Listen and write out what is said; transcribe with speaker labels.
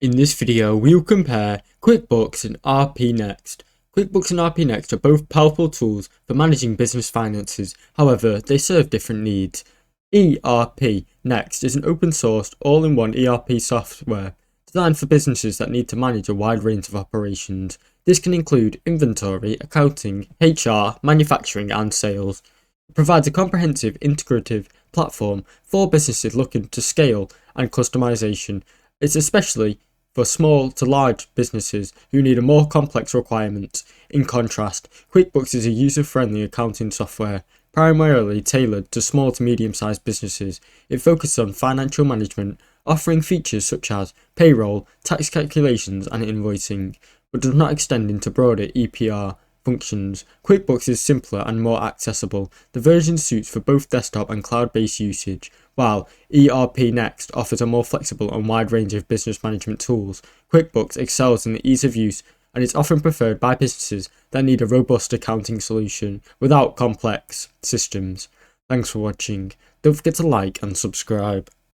Speaker 1: In this video, we'll compare Quickbooks and Erpnext. Quickbooks and Erpnext are both powerful tools for managing business finances, however, they serve different needs. Erpnext is an open-sourced, all-in-one ERP software designed for businesses that need to manage a wide range of operations. This can include inventory, accounting, HR, manufacturing, and sales. It provides a comprehensive, integrative platform for businesses looking to scale and customization. It's especially for small to large businesses who need a more complex requirements. In contrast, QuickBooks is a user-friendly accounting software primarily tailored to small to medium-sized businesses. It focuses on financial management, offering features such as payroll, tax calculations, and invoicing, but does not extend into broader EPR functions. QuickBooks is simpler and more accessible. The version suits for both desktop and cloud-based usage, while Erpnext offers a more flexible and wide range of business management tools. QuickBooks excels in the ease of use and is often preferred by businesses that need a robust accounting solution without complex systems. Thanks for watching. Don't forget to like and subscribe.